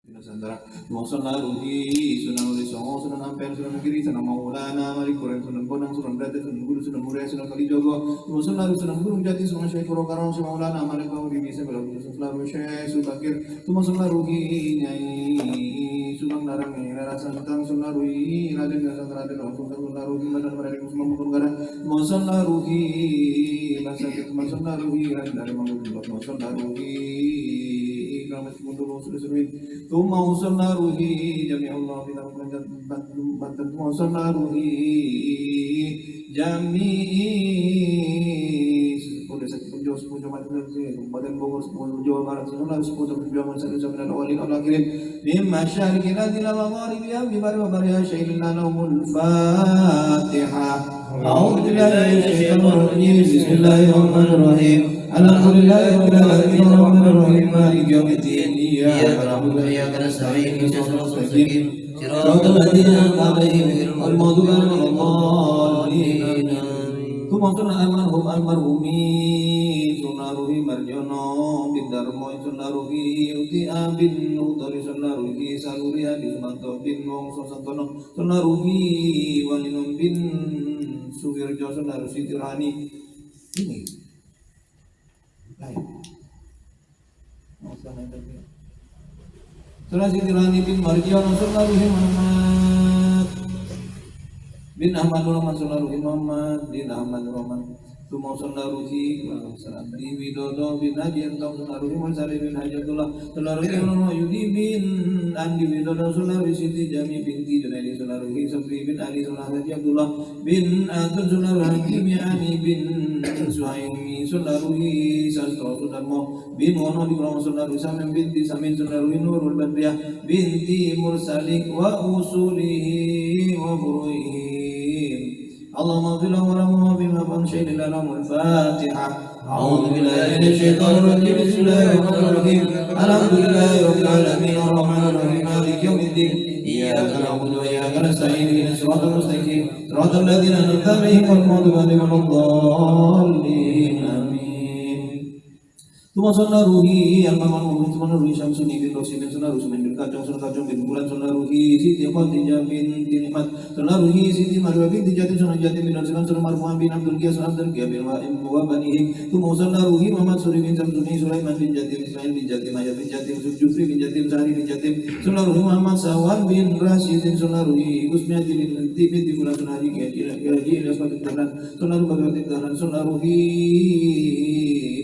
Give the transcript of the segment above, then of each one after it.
Nusantara, Mosona Ruhi, Sunan Ulisongo, Sunan Ampel, Sunan Negeri, Sunan Maulana, Marikuran, Sunan Bonang, Sunan Brata, Sunan Guru, Sunan Muria, Sunan Kalijogo, Mosona Sunan Gunung Jati, Sunan Syekh Purwokerto, Sunan Maulana, Marikuran, Bisa, Belum, Sunan Syekh, Subakir, Mosona Ruhi, Nyai, Sunan Narangi, Rara Santang, Sunan Ruhi, Raden Gasan Raden, Sunan Ruhi, Badan Raden Usman Mukunggara, Mosona Ruhi, Masakit, Mosona Ruhi, Raden dari Mangun, Mosona Ruhi, Keramat Mundur, Sudah ثم وصلنا روحي جميع الله في ثم وصلنا روحي جميع sepuluh Kabupaten Bogor, 10 Jawa Barat, 10 Jawa Barat, 10 awalin al-akhirin min masyariqil ardi ila magharibiha bi bari wa bariha syailna lahumul Fatihah. A'udzu billahi minasyaitonir rajim. Bismillahirrahmanirrahim. Alhamdulillahi rabbil alamin arrahmanir rahim maliki yaumiddin. Iyyaka na'budu wa iyyaka nasta'in ihdinas siratal mustaqim siratal ladzina an'amta 'alaihim ghairil maghdubi 'alaihim waladdallin. Kumaksudna almarhumin sunaruhi marjono bin darmo sunaruhi uti abin utari sunaruhi saluri adi sumanto bin mongso santono sunaruhi walinum bin suwirjo sunarusi tirani ini lain sunarusi tirani bin marjono sunaruhi Muhammad bin Ahmad Rahman sunaruhi Muhammad bin Ahmad Rahman Tumo sunaruhi di Widodo bin Haji Entong sunaruhi Mansari bin Hajatullah sunaruhi Nono Yudi bin Andi Widodo sunaruhi Siti Jami binti Junaidi sunaruhi Sabri bin Ali sunaruhi Abdullah bin Atun sunaruhi Hakimi Ani bin Suhaimi sunaruhi Sastro Sudarmo bin Wono di Kromo sunaruhi Samin binti Samin sunaruhi Nurul Badriyah binti Mursalik wa usulihi wa buruihi Allahumma fil warahmatullahi bima fanshayna lahumul Fatihah. A'udzu billahi minasy syaithanir rajim. Bismillahirrahmanirrahim. Alhamdulillahi rabbil alamin arrahmanir rahim maliki yaumiddin. Iyyaka na'budu wa iyyaka nasta'in ihdinas siratal mustaqim siratal ladzina an'amta 'alaihim ghairil maghdubi 'alaihim waladdallin. Amin. Tuma sunaruhi almarhum sunaruhi Syamsuni bin Rosin sunaruhi bin Kacang bin Bulan sunaruhi Siti Khadijah bin Nikmat sunaruhi Siti Marwah bin Jati sunajati bin Arsilan sunaruhi bin Abdul Qiyas bin Wa'im wa banihi Tuma sunaruhi Muhammad Suri bin Samsuni Sulaiman bin Jatim Ismail bin Jatim Ayat bin Jatim Jufri bin Jatim Sari bin Jatim sunaruhi Muhammad Sawan bin Rasidin sunaruhi Gusmiati bin Binti Bulan sunaruhi Gaji Ilyas bin Dahlan sunaruhi Bagawati Dahlan sunaruhi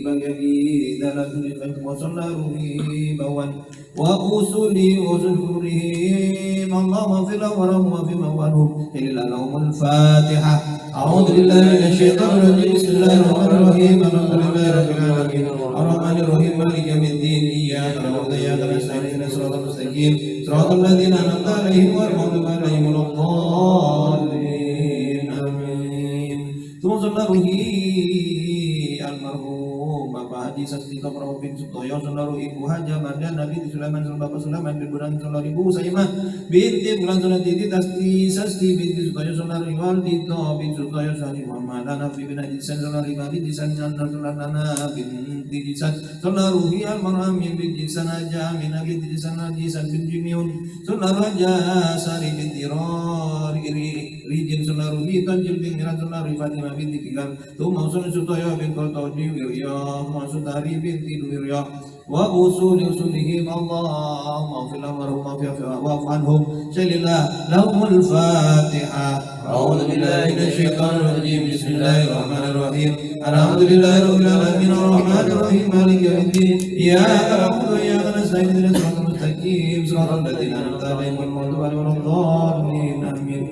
Bagagi dalam tulisan wasallaruhi bawan wa usuli wa zulhurihim Allahumma fil warahmu fi mawanhum illa lahumul Fatihah. A'udzu billahi minasyaitonir rajim. Bismillahirrahmanirrahim. Alhamdulillahi rabbil alamin arrahmanir rahim maliki yaumiddin. Iyyaka na'budu wa iyyaka nasta'in ihdinas siratal mustaqim siratal ladzina an'amta 'alaihim ghairil maghdubi 'alaihim waladdallin. Amin. Tumasallaruhi almarhum Bapak Haji Sastito Prabowo bin Sutoyo sunaruhi Ibu Haja Mardan Nabi Sulaiman Bapak Sulaiman bin Bulan sunaruhi Ibu Saimah binti Bulan Sunatiti Sasti binti Sutoyo sunaruhi Waldito bin Sutoyo sunaruhi Muhammad Hanafi bin Haji San sunaruhi Mali Disan Nana binti Disan sunaruhi Almarhum bin Disan Haja Aminah binti Disan Disan bin Jimiun sunaruhi Haja Sari binti Rijin sunaruhi Tanjil bin Miran sunaruhi Fatimah binti Kilan Tuma Sutoyo bin Koltodi Wirya Masudari binti Wirya wa usulihim Allahumma fil warahmahum wa'fu anhum shalillah lahumul Fatihah. A'udzu billahi minasyaitonir rajim. Bismillahirrahmanirrahim. Alhamdulillahi rabbil alamin arrahmanir rahim maliki yaumiddin. Iyyaka na'budu wa iyyaka nasta'in ihdinas siratal mustaqim siratal ladzina an'amta 'alaihim ghairil maghdubi 'alaihim waladdallin. Amin.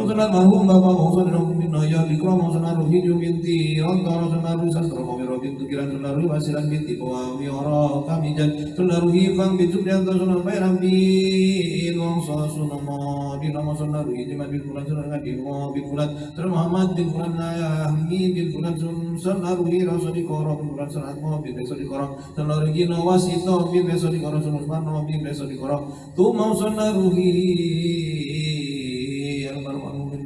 Sunan marhum Bapak Muhammad bin Noyo Bikram sunaruhi binti Rontoro sunaruhi Sastro Mawiro binti Kiran sunaruhi Wasilan binti Qawi Ora Kamijan sunaruhi Fang bin Supriyanto sunan Bayram bin Wongso sunamo di nama sunaruhi Jimat bin Fulan sunan Kadimo bin Fulan sunan Muhammad bin Fulan Nayahmi bin Fulan sunaruhi Rasuli Koro bin Fulan sunan Atmo bin Besodi Koro sunaruhi Gino Wasito bin Besodi Koro sunan Usmano bin Besodi Koro Tumau sunaruhi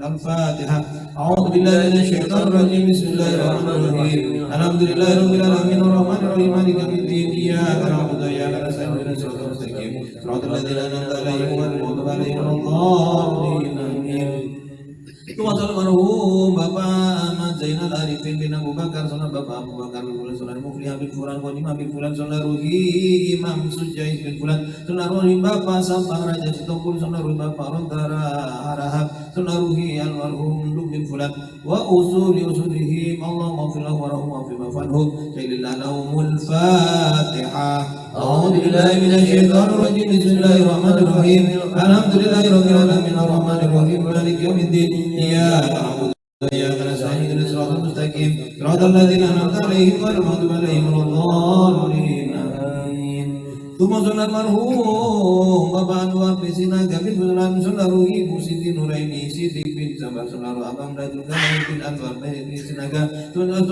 الفاتحة. أعوذ بالله من الشيطان الرجيم. بسم الله الرحمن الرحيم. الحمد لله رب العالمين الرحمن الرحيم مالك يوم الدين. إياك نعبد وإياك نستعين اهدنا الصراط المستقيم صراط الذين أنعمت عليهم غير المغضوب عليهم ولا الضالين. آمين. Tumasal marhum Bapak Ahmad Zainal Arifin bin Abu Bakar, Sunan Bapak Abu Bakar bin Fulan, Sunan Muflihah bin Fulan, Qadimah bin Fulan, Sunan Ruhi Imam Sujais bin Fulan, Sunan Ruhi Bapak Sampang Raja Sitompul, Sunan Ruhi Bapak Rontara Harahap, Sunan Ruhi Almarhum Luk bin Fulan, wa usuli usulihim Allahumma filahu wa rahum wa fi mafanhum Sayyidillah lahumul Fatihah. أعوذ بالله من الشيطان الرجيم. بسم الله الرحمن الرحيم. الحمد لله رب العالمين الرحمن الرحيم مالك يوم الدين. إياك نعبد وإياك نستعين اهدنا الصراط المستقيم صراط الذين أنعمت عليهم غير المغضوب عليهم ولا الضالين. آمين. ثم سنة المرحوم Bapak Anwar bin Sinaga bin Fulan, Sunan Ruhi Ibu Siti Nuraini Sidik bin Sabar, Sunan Abang Dajul Kamil bin Anwar bin Sinaga, Sunan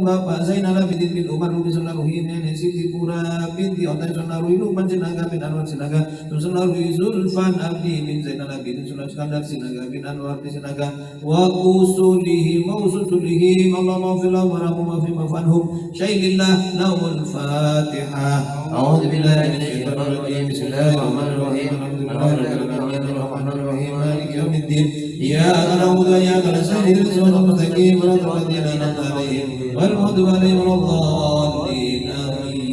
Bapak Zainal Abidin bin Umar bin Sunan Ruhi Nenek Siti Pura binti Otai, Sunan Ruhi Lukman Sinaga bin Anwar Sinaga, Sunan Ruhi Zulfan Abdi bin Zainal Abidin, Sunan Skandar Sinaga bin Anwar bin Sinaga, wa usulihim wa usulihim Allahumma filahu wa rahum wa fi mafanhum Syailillah lahumul Fatihah. أعوذ بالله من الشيطان الرجيم. بسم الله الرحمن الرحيم. الحمد لله رب العالمين الرحمن الرحيم مالك يوم الدين. إياك نعبد وإياك نستعين اهدنا الصراط المستقيم صراط الذين أنعمت عليهم غير المغضوب عليهم ولا الضالين. آمين.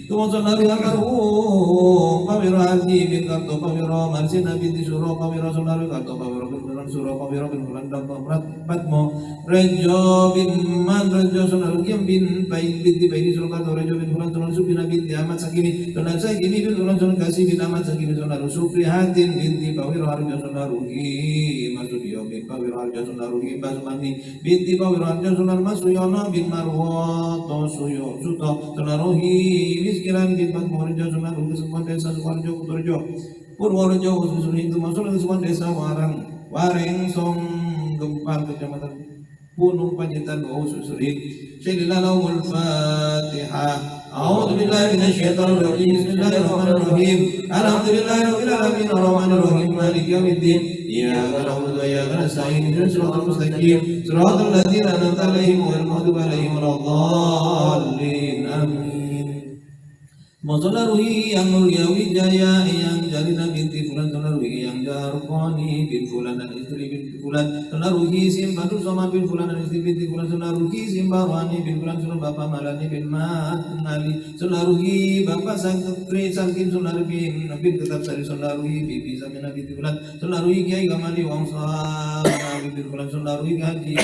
ثم صلى الله almarhum Pawiro Haji bin Karto Pawiro Marsina binti Suro Pawiro Sunari Karto Pawiro bin Bulan Suro Pawiro bin Bulan Dampo Patmo Rejo bin Man Rejo Sunar Kim bin Bain binti Baini Suro Karto Rejo bin Bulan Sunan Subina binti Ahmad Sakini Sunan Sakini bin Bulan Sunan Kasih bin Ahmad Sakini Sunar Supri Hatin binti Pawiro Harjo Sunaruhi Masudio bin Pawiro Harjo Sunaruhi Basmani binti Pawiro Harjo Sunar Masuyono bin Marwoto Suyo Suto Sunaruhi Miskiran bin Patmo Rejo Sunaruhi Kesempat Desa Sukarjo Kuturjo Purworejo Usul Hindu Masuk Kesempat Desa Wareng Song Gempar Kecamatan Gunung Pacitan Usul Syedillah lahumul Fatihah. A'udzu billahi minasyaitonir rajim. Bismillahirrahmanirrahim. Alhamdulillahi rabbil alamin arrahmanir rahim maliki yaumiddin. Iyyaka na'budu wa iyyaka nasta'in ihdinas siratal mustaqim siratal ladzina an'amta 'alaihim ghairil maghdubi 'alaihim waladdallin. Amin. Masalah Ruhi yang Mulia Wijaya yang Jalina binti Fulan, Saudara Ruhi yang Jarqani bin Fulan dan istri binti Fulan, Saudara Ruhi Simbatul Somad bin Fulan dan istri binti Fulan, Saudara Ruhi Simbarwani bin Fulan, Saudara Bapak Malani bin Matnali, Saudara Ruhi Bapak Sangkri Sangkin, Saudara bin Tetap Sari, Saudara Ruhi Bibi Samina binti Fulan, Saudara Ruhi Kiai Gamali Wangsa bin Fulan, Saudara Ruhi Haji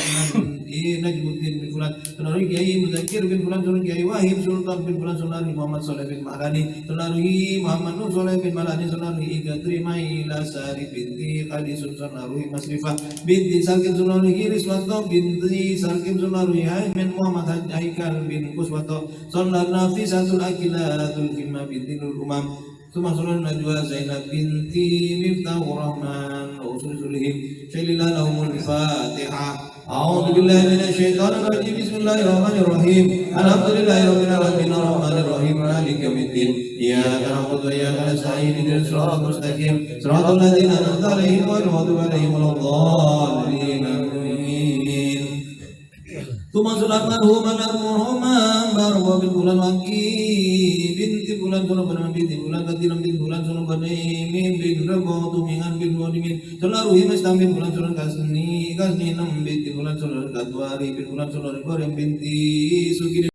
Najmuddin bin Fulan, Saudara Ruhi Kiai Muzakir bin Fulan, Saudara Kiai Wahib Sultan bin Fulan, Saudara Muhammad Soleh bin Malani, Sunaruhi Muhammad Nur Soleh bin Malani, Sunaruhi Gatri Maila Sari binti Khadisun, Sunaruhi Masrifah binti Sarkim, Sunaruhi Riswanto binti Sarkim, Sunaruhi Haimin Muhammad Haikal bin Kuswato, Sunar Nafisatul Akilatul Himma binti Nur Umam, Sumasulun Najwa Zainab binti Miftahur Rahman Usul-Sulihim Syalillah lahumul Fatihah. أعوذ بالله من الشيطان الرجيم. بسم الله الرحمن الرحيم. الحمد لله رب العالمين الرحمن الرحيم مالك يوم الدين. إياك نعبد وإياك نستعين اهدنا الصراط المستقيم صراط الذين أنعمت عليهم غير المغضوب عليهم ولا الضالين. آمين. ثم صلاة مرحوما Barwa bin Bulan Waki binti Bulan Sunan Banaman binti Bulan Katilam bin Bulan Sunan Banimin bin Rebo Tumingan bin Wadimin Sunaruhi Mestam bin Bulan Sunan Kasni Nam binti Bulan Sunan Kadwari bin Bulan Sunan Goreng binti Sugiri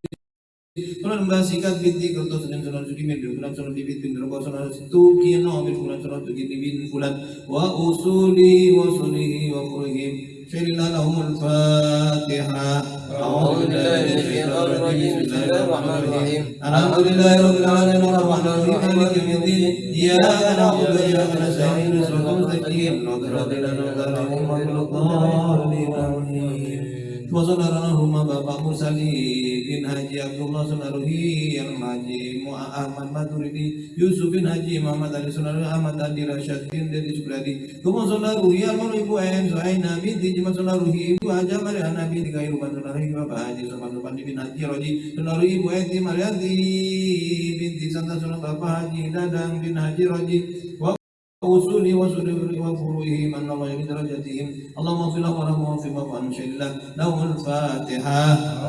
Sunan Basikat binti Kertos dan Sunan Sugimin bin Bulan Sunan Bibit bin Rebo Sunan Tukino bin Bulan Sunan Sugiri bin Bulan wa usuli wa sulihi wa furihim Syalillah lahumul Fatihah. أعوذ بالله من الشيطان الرجيم. بسم الله الرحمن الرحيم. الحمد لله رب العالمين الرحمن الرحيم مالك يوم الدين. إياك نعبد وإياك نستعين اهدنا الصراط المستقيم صراط الذين أنعمت عليهم غير المغضوب عليهم. Wassalamualaikum warahmatullahi Bapak Mursali bin Haji Abdullah Sunaruhi yang Haji Ahmad Maturidi Yusuf bin Haji Muhammad Ali Sunaruhi Ahmad Adi Rasyad bin Dedi Subradi Tuhan Sunaruhi Almarhum Ibu Ayan Suhaina binti Jimat Sunaruhi Ibu Haja Mariana binti Kairuban Sunaruhi Bapak Haji Sopan bin Haji Roji Sunaruhi Ibu Eti Marianti binti Santa Sunan Bapak Haji Dadang bin Haji Roji وصوله وفروعه من الله بدرجاتهم اللهم اغفر له وارحمه ووفقه وانشر له الفاتحه.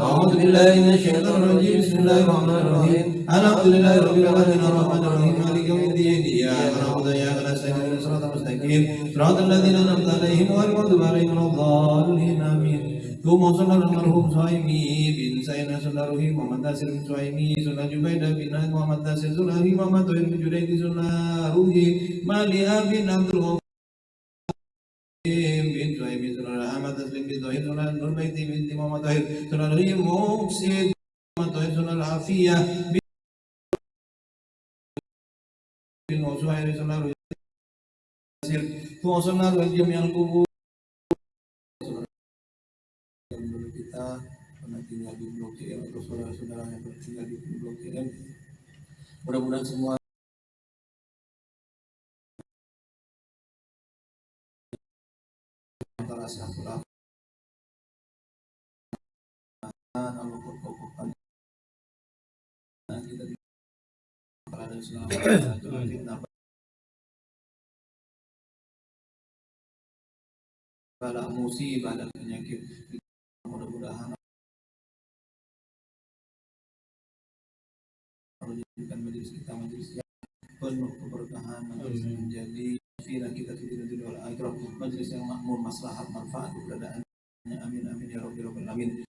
اعوذ بالله من الشيطان الرجيم بسم الله الرحمن الرحيم الحمد لله رب العالمين الرحمن الرحيم مالك يوم الدين اياك نعبد واياك نستعين اهدنا الصراط المستقيم صراط الذين انعمت عليهم غير المغضوب عليهم ولا الضالين امين. ثم صلى المرحوم صهيمي بن سيدنا سناروhi Muhammad Nasir bin Suhaimi Sunan Jubaidah bin Muhammad Nasir Sunahi Muhammad Tohir bin Junaidi Sunaruhi Malia bin Abdul bin Suhaimi Sunan Ahmad Taslim bin Tohir Sunan Nurbaiti binti Muhammad Tohir Sunaruhi Muksid Muhammad Tohir Sunan Afiyah bin Suhairi Sunaruhi Nasir Tuhan Sunaruhi Jami'al Kubur kita pernah tinggal di Blok CM atau saudara-saudara yang tinggal di Blok CM, mudah-mudahan semua antara siapapun Allah berkokokan kita di antara selama pada musibah dan penyakit, mudah-mudahan menjadikan majelis kita majelis yang penuh keberkahan, majelis yang menjadi firah kita tidak wal akhirah, majelis yang makmur maslahat manfaat keberadaannya, amin amin ya rabbil alamin.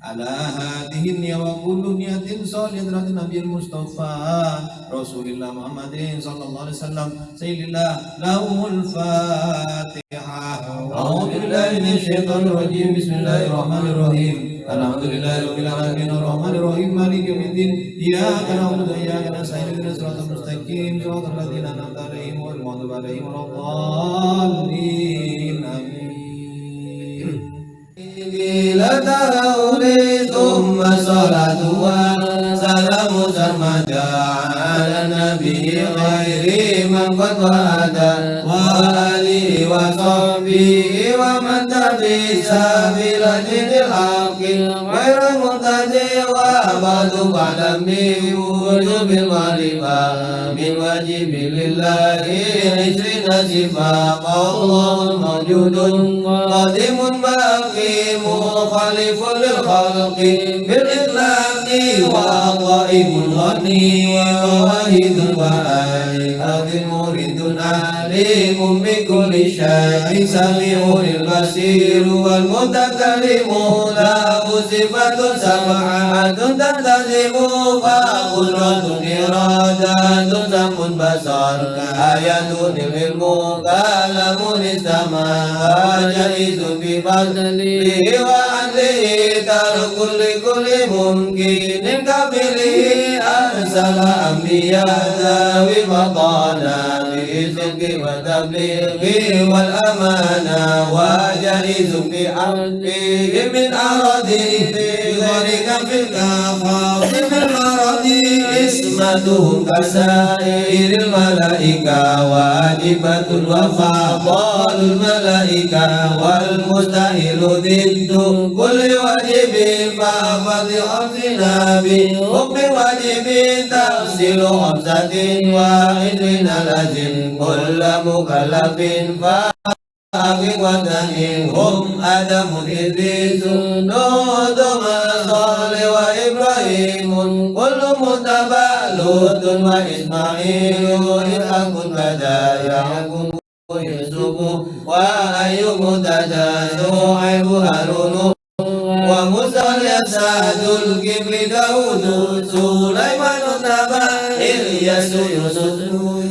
Ala hadihin ya wa kullu niyatin sholihatin nabiyil mustafa rasulillah muhammadin sallallahu alaihi wasallam sayyidillah lahumul fatihah. A'udzu billahi minasyaitonir rajim bismillahirrahmanirrahim alhamdulillahi rabbil alamin arrahmanir rahim maliki yaumiddin iyyaka na'budu wa iyyaka nasta'in ihdinas siratal mustaqim siratal ladzina an'amta 'alaihim ghairil maghdubi 'alaihim waladdallin amin. Bila tarawih thumma salatu wa salamu sarmada ala nabi ghairi man qad wa'ada wa alihi wa sahbihi wa man tabi'isa bila dinil haqi ghaira mutadi wa ba'du ba'da min wujubil ma'rifah min wajibi lillahi isrina sifat Allahul mawjudun qadimun baqi مخالف للخلق بالإطلاق وقائم غني وواحد وآخر مريد عليم بكل شيء سميع البصير والمتكلم له صفة سبعة تنتظم فقدرة إرادة سمع بصر كآية العلم كلام السماء جائز بفضله وعدله ترك لكل ممكن قبله أرسل أنبياء ذوي فضالا بالصدق والتبليغ والأمانة وجائز بحقه من أراضيه بغيرك في الكفاف في المرض اسمتهم كسائر الملائكة واجبة وفضال الملائكة والمستحيل ضد كل واجب ففضل خمسنا بحكم واجب تفصيل خمسة وعشرين لازم كل مكلف هم آدم إدريس نوح صالح وإبراهيم كل متبع لوط وإسماعيل إسحاق بدا يعقوب يوسف وأيوب مهتدى شعيب هارون وموسى اليسع ذو الكبر داود سليمان تبع إلياس يوسف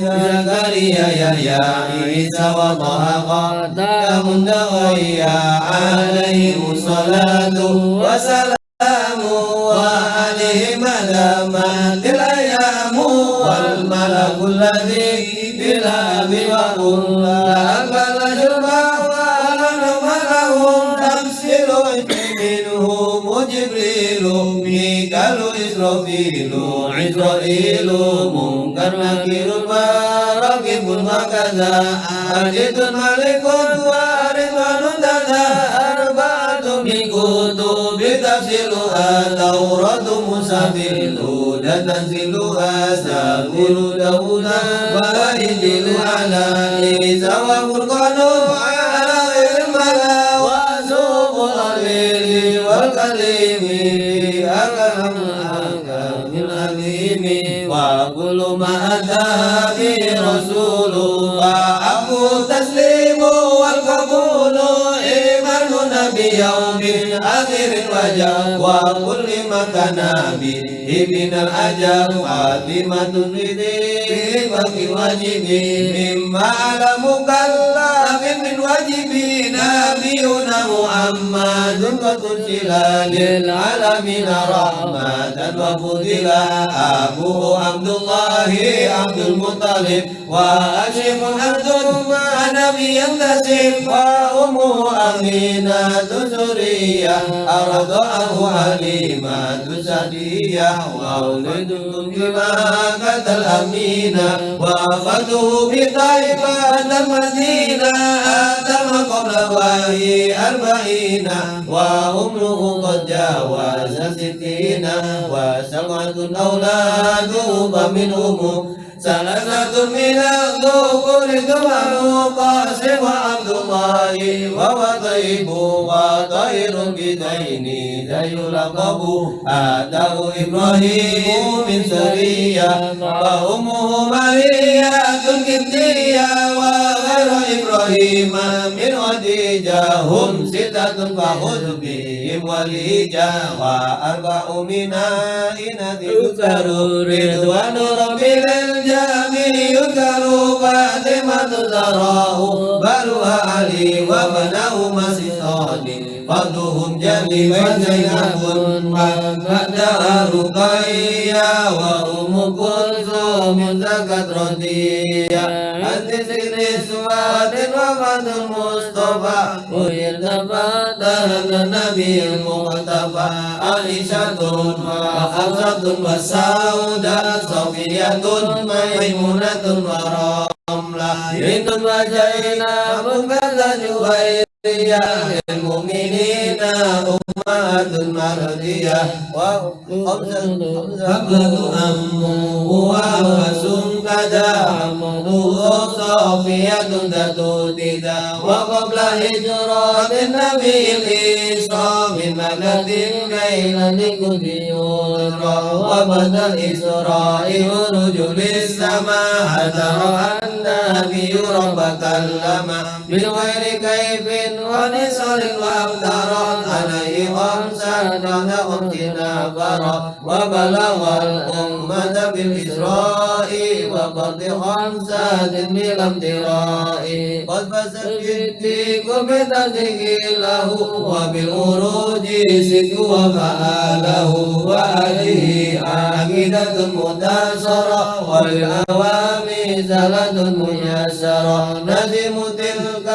زكريا يحيى عيسى وطه خاتم النبوية عليهم الصلاة والسلام وعليهم دامت الأيام والملك الذي بالأب وقل أقبل شربا ولنم لهم تمثيل منهم جبريل ميكال إسرافيل عزرائيل منكر نكير وراقب هكذا عزيز ملك ورضوان دنا أربعة من كتب تفسيرها توراة موسى بالهدى تنزيلها زبور داود وإنجيل على عيسى وفرقان على الملا وزبور الليل والكلم أكرم العليم وكل ما أتى به رسول وأبو تسليم والقبول إيمان بيوم آخر وجاء وكل ما كان به من الأجر خاتمة الصديق وفي واجب مما على مكلف من واجب نبينا محمد قد أرسل للعالمين رحمة وفضلا أبوه عبد الله عبد المطلب وهاشم عبد نبي ينتسب وأمه أمينة ذرية أرضعه حليمة سعدية وولده بمكة الأمينة وفاته بطيبة المدينة آدم قبل وحي 40 وعمره قد جاوز 60 وسبعة أولاده فمنهم 3 من الذكور ثمن قاسم وعبد الله وهو طيب وطير بدين لا يلقب آتاه إبراهيم من سرية وأمه مريم كبتية وغير إبراهيم من خديجة هم 6 فخذ بهم وليجة و4 من آئنة يذكر رضوان ربي للجميع يذكر فاطمة زهراء بلها علي وبناه مسيطان فرضهم جميع زينب بعدها رقية وأم كلثوم زكت رضية أنت سر سواد وفد المصطفى ويرتفع النبي المختفى عائشة وحفصة وسودة صفية ميمونة ورملة هند وزينب كذا جويرية المؤمنين أمهات المرضية وقبلة أمه وأوس كذا عمه صفية تتوددا وقبل هجرة النبي الإسراء من مكة كيل لكل يسرى وبدا الإسراء ورجل السماء ترى النبي رب كلم من غير كيف ونسر وابترت عليه 5 نفرا وبلغ الأمة بالإسراء وقد 5 بلا امتراء قد فاز الصديق بتصديق له وبالخروج 6 وفعله وهذه عقيدة متاثرة والأوامر 3 ميسرة نظم تلك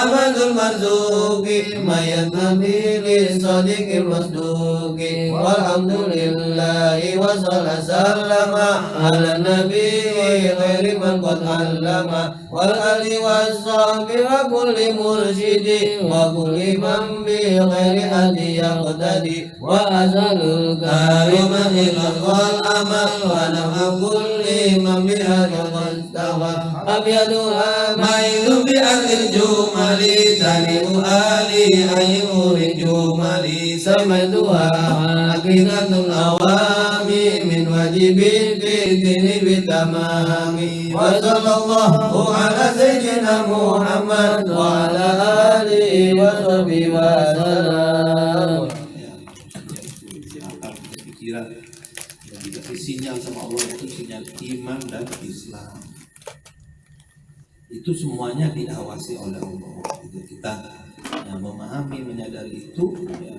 أمد المرزوق ما ينتمي للصديق المصدوق والحمد لله وصلى سلم على النبي غير من قد علم والآل والصحب وكل مرشد وكل من بغير هدي يقتدي وأزل الكريم إلى الأمل ونفع كل من بهدي قد استوى أبيضها ميل بأهل الجمل تنم آلي أيور الجمل سمدها عقيدة الأوامي من واجب في الدين بتمام وصلى الله على سيدنا محمد وعلى آله وصحبه وسلم. Pikiran yang dikasih sinyal sama Allah itu sinyal iman dan Islam. Itu semuanya diawasi oleh Allah. Itu kita memahami, menyadari itu. Ya,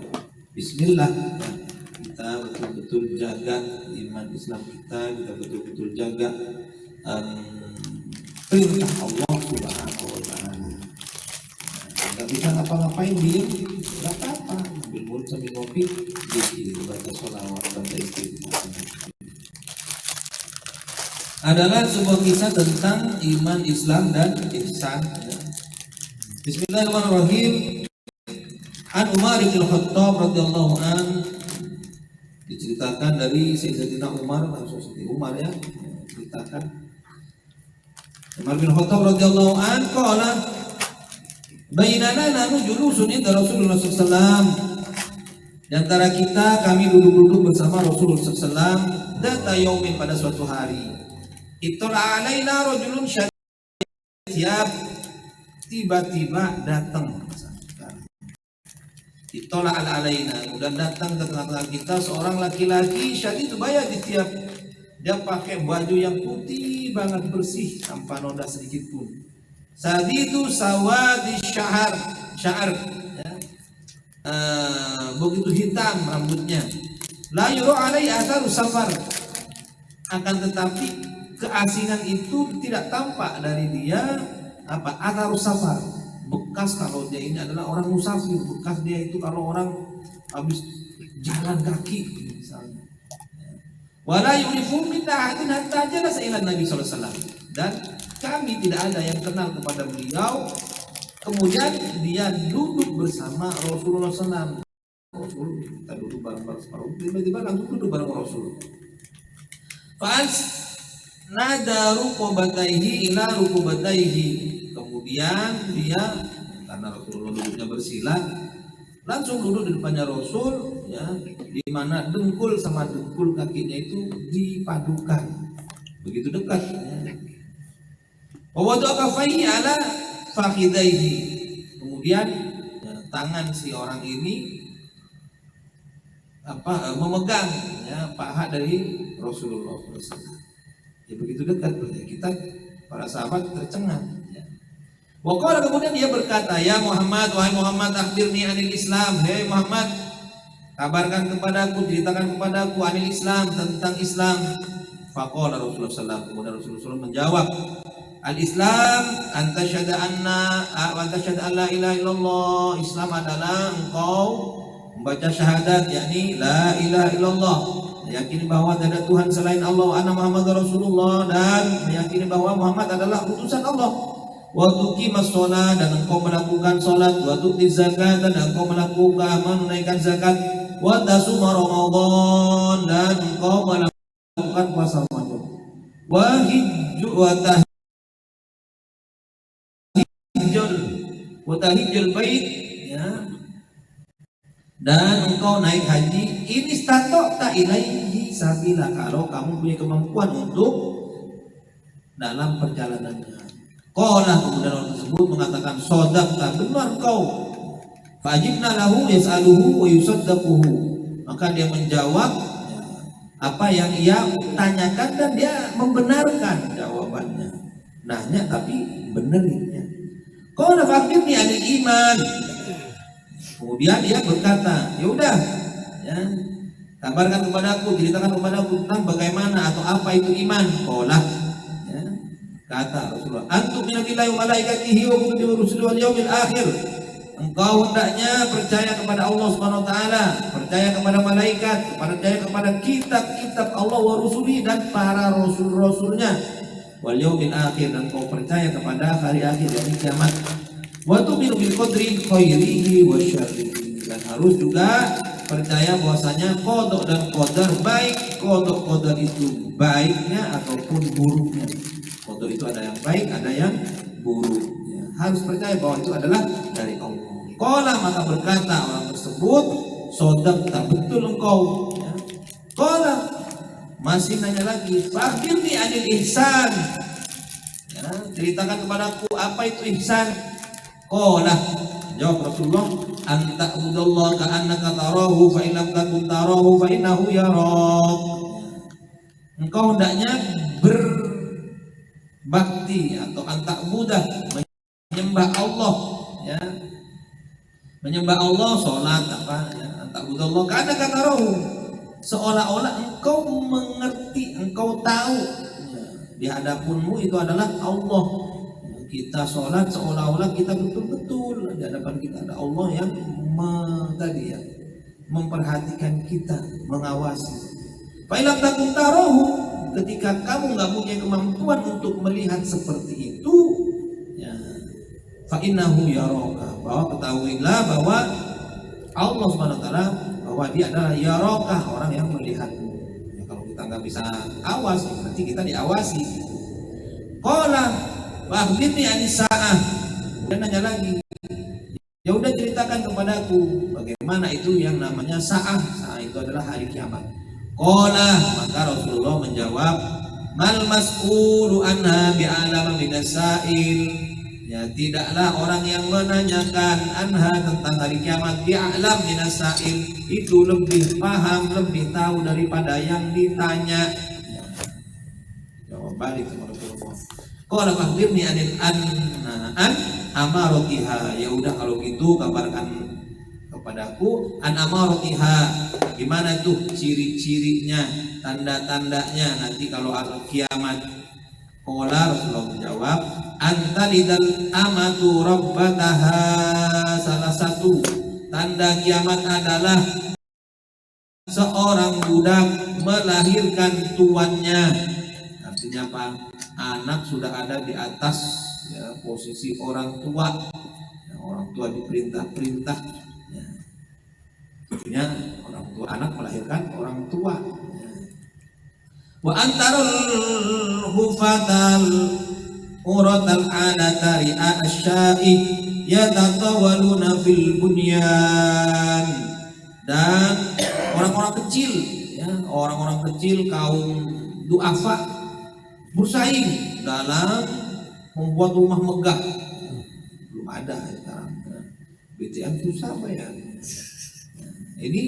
Bismillah. Ya, kita betul-betul jaga iman Islam kita betul-betul jaga perintah Allah Subhanahu wa Ta'ala. Nggak bisa ngapa-ngapain diem, nggak apa-apa. Ambil mulut sambil ngopi, zikir, baca sholawat, baca istighfar. Adalah sebuah kisah tentang iman, Islam, dan ihsan. Bismillahirrahmanirrahim. An Umar bin Khattab radhiyallahu an, diceritakan dari Sayyidina Umar, langsung Sayyidina Umar ya, ceritakan Umar bin Khattab radhiyallahu an qala bainana nanu julusun inda Rasulullah sallallahu alaihi wasallam, di antara kita kami duduk-duduk bersama Rasulullah sallallahu alaihi wasallam, data yaumin, pada suatu hari, ittala alaina rajulun syadid, tiba-tiba datang, itola alaina, dan datang ke tengah-tengah kita seorang laki-laki syadid bayad tiap, dia pakai baju yang putih banget, bersih tanpa noda sedikit pun. Sadidu sawadi sya'ar ya. Begitu hitam rambutnya. La yuru alai atharu safar, akan tetapi keasingan itu tidak tampak dari dia apa atharu safar, bekas kalau dia ini adalah orang musafir, bekas dia itu kalau orang habis jalan kaki misalnya. Wala yurifu min ta'atin hatta jalasa ila Nabi sallallahu alaihi wasallam, dan kami tidak ada yang kenal kepada beliau, kemudian dia duduk bersama Rasulullah SAW. Rasul kita duduk bareng-bareng, tiba-tiba langsung duduk bareng Rasul. Fa'as nada rukubataihi ila rukubataihi, kemudian dia, karena Rasulullah duduknya bersila, langsung duduk di depannya Rasul ya, di mana dengkul sama dengkul kakinya itu dipadukan begitu dekat ya. Wa wada'a kaffaihi ala fakhidaihi, kemudian ya, tangan si orang ini memegang ya, paha dari Rasulullah SAW. Ya begitu dekat ya, kita para sahabat tercengang. Waqala, kemudian dia berkata, ya Muhammad, wahai Muhammad, akhbirni anil Islam, hei Muhammad, kabarkan kepadaku, ceritakan kepadaku anil Islam, tentang Islam. Faqala Rasulullah SAW, kemudian Rasulullah SAW menjawab, al-Islam anta syahada anna wa anta syahada an la ilaha illallah, Islam adalah engkau membaca syahadat, yakni la ilaha illallah, meyakini bahwa tidak ada Tuhan selain Allah, anna Muhammad Rasulullah, dan meyakini bahwa Muhammad adalah utusan Allah. Wa tuqimas shalah, dan engkau melakukan salat, wa tu'ti zakat, dan engkau melakukan menunaikan zakat, wa tasuma Ramadan, dan engkau melakukan puasa Ramadan, wa hijju wa tahijjul bait ya, dan engkau naik haji, ini stata'ta ilaihi sabila, kalau kamu punya kemampuan untuk dalam perjalanannya. Qala, kemudian orang tersebut mengatakan, shadaqta, benar kau. Fa'ajibna lahu yas'aluhu wa yusaddaquhu, maka dia menjawab apa yang ia tanyakan dan dia membenarkan jawabannya. Nanya tapi benerin. Qala fa'akhbirni anil iman, kemudian dia berkata, ya udah ya, kabarkan kepadaku, ceritakan kepadaku tentang bagaimana atau apa itu iman. Qala, kata Rasulullah, antum minallahi wa malaikatihi wa kutubihi wa rusulihi wal yaumil akhir, engkau hendaknya percaya kepada Allah Subhanahu wa taala, percaya kepada malaikat, percaya kepada kitab-kitab Allah wa rusulihi, dan para rasul-rasulnya, wal yaumil akhir, dan engkau percaya kepada hari akhir, yakni kiamat. Wa tu'minu bil qadri khairihi wa syarrihi, dan harus juga percaya bahwasanya qada dan qadar, baik qada itu baiknya ataupun buruknya. Qada itu ada yang baik, ada yang buruk ya. Harus percaya bahwa itu adalah dari Allah. Qala, maka berkata orang tersebut, shadaqta, betul engkau ya. Qala, masih nanya lagi, fa'akhbirni anil ihsan ya, ceritakan kepadaku apa itu ihsan. Qala, jawab Rasulullah, anta udallaha ka'annaka tarahu fa in lam takun tarahu fa innahu yarak, engkau hendaknya berbakti atau antak mudah menyembah Allah ya, menyembah Allah, sholat apa ya, antak mudah Allah karena kata rohu, seolah-olah engkau mengerti, engkau tahu ya, di hadapanmu itu adalah Allah. Kita sholat seolah-olah kita betul-betul di hadapan kita ada Allah yang tadi ya, memperhatikan kita, mengawasi. Fa in lam takun tarahu, ketika kamu nggak punya kemampuan untuk melihat seperti itu ya, fa innahu yaraka, bahwa ketahuilah bahwa Allah Subhanahu wa taala bahwa dia adalah yarokah, orang yang melihatmu. Ya, kalau kita nggak bisa awas, ya berarti kita diawasi. Qala wa akhbirni anis saah. Dia nanya lagi, ya udah ceritakan kepadaku bagaimana itu yang namanya saah. Saah itu adalah hari kiamat. Qala, maka Rasulullah menjawab, mal mas'ulu anha bi'alama minas sa'il. Ya, tidaklah orang yang menanyakan anha tentang hari kiamat bi'alam minas sa'il itu lebih paham, lebih tahu daripada yang ditanya. Ya, jawab balik sama Rasulullah. Qala akhbirni anil an amaratiha. Ya udah kalau gitu kabarkan kepadaku an amaratiha, gimana tuh ciri-cirinya, tanda-tandanya nanti kalau kiamat. Qala, Rasulullah menjawab, antalidal amatu rabbataha. Salah satu tanda kiamat adalah seorang budak melahirkan tuannya. Artinya apa? Anak sudah ada di atas, ya, posisi orang tua. Ya, orang tua diperintah-perintah. Ya. Artinya orang tua, anak melahirkan orang tua. Ya. Wa antarul hufatal uratal alatari asyai yatatawaluna fil bunyan. Dan orang-orang kecil, ya, orang-orang kecil kaum duafa bersaing dalam membuat rumah megah. Belum ada sekarang. BTN susah ya. Ini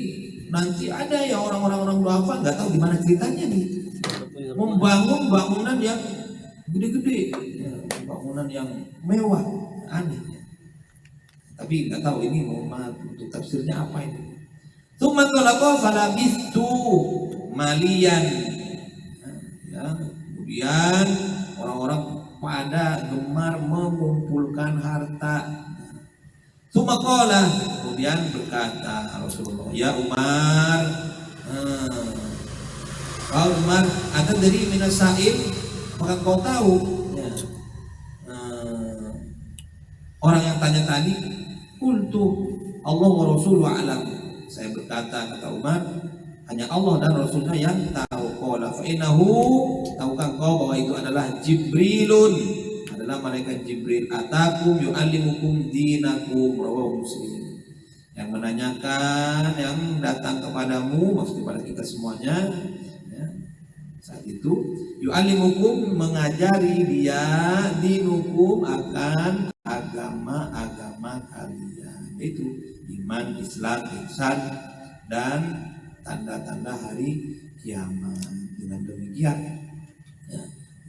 nanti ada ya orang-orang duafa, nggak tahu gimana ceritanya nih, membangun bangunan yang gede-gede, ya, bangunan yang mewah, aneh. Tapi nggak tahu ini mau untuk tafsirnya apa ini. Tsumma talaqa falabistu malian. Ya, kemudian orang-orang pada gemar mengumpulkan harta. Tsumma qala, kemudian berkata Rasulullah, ya Umar, kalau Umar ada dari minas sa'il, maka kau tahu, ya, orang yang tanya tadi, qultu Allah wa rasuluhu a'lam. Saya berkata, kata Umar, hanya Allah dan Rasulnya yang tahu. Qala fa innahu, tahukah kau bahwa itu adalah Jibrilun, adalah malaikat Jibril, atakum yu'allimukum dinakum, rawahu Muslim. Yang menanyakan, yang datang kepadamu, maksud kepada kita semuanya, ya, saat itu yu'allimukum, mengajari dia, dinukum, akan agama-agama kalian, itu iman, Islam, ihsan, dan tanda-tanda hari kiamat. Dengan demikian, ya,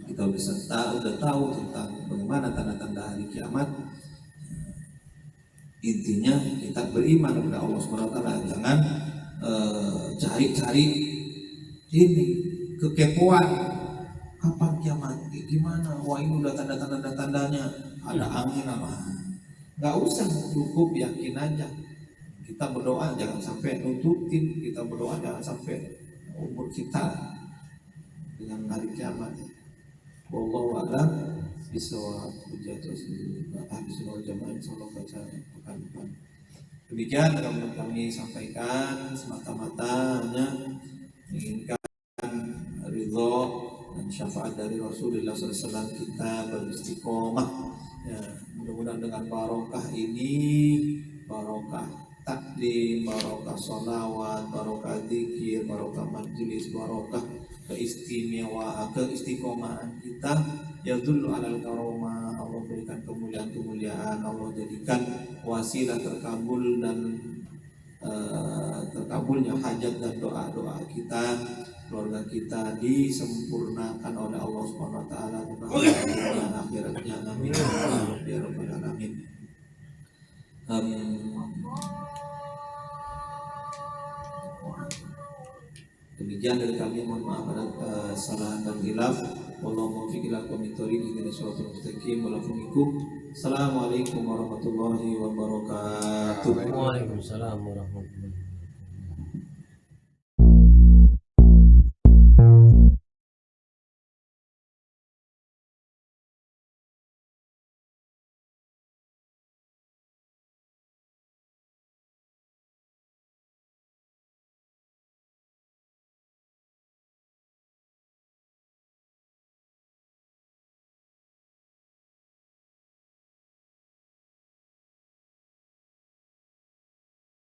kita udah tahu tentang bagaimana tanda-tanda hari kiamat. Intinya kita beriman kepada Allah SWT. Jangan cari-cari ini kekepoan, kapan kiamat, gimana, wah ini udah tanda-tandanya, ada angin apa, nggak usah, cukup yakin aja. Kita berdoa jangan sampai nutupin, kita berdoa jangan sampai umur kita dengan hari kiamat. Wallahu a'lam bishawab. Demikian yang kami sampaikan, semata-mata hanya menginginkan ridho dan syafaat dari Rasulullah SAW, kita beristiqomah. Ya, mudah-mudahan dengan barokah ini, barokah taklim, barokah sholawat, barokah zikir, barokah majelis, barokah keistiqomahan kita, ya dulu alal karomah, Allah berikan kemuliaan-kemuliaan, Allah jadikan wasilah terkabul dan terkabulnya hajat dan doa-doa kita, keluarga kita disempurnakan oleh Allah Subhanahu wa taala dan akhiratnya. Amin ya rabbal alamin. Demikian dari kami, mohon maaf ada kesalahan dan khilaf. Wallahu muwaffiq ila aqwamit thoriq, ihdinas siratal mustaqim. Assalamualaikum warahmatullahi wabarakatuh. Waalaikumsalam warahmatullahi wabarakatuh.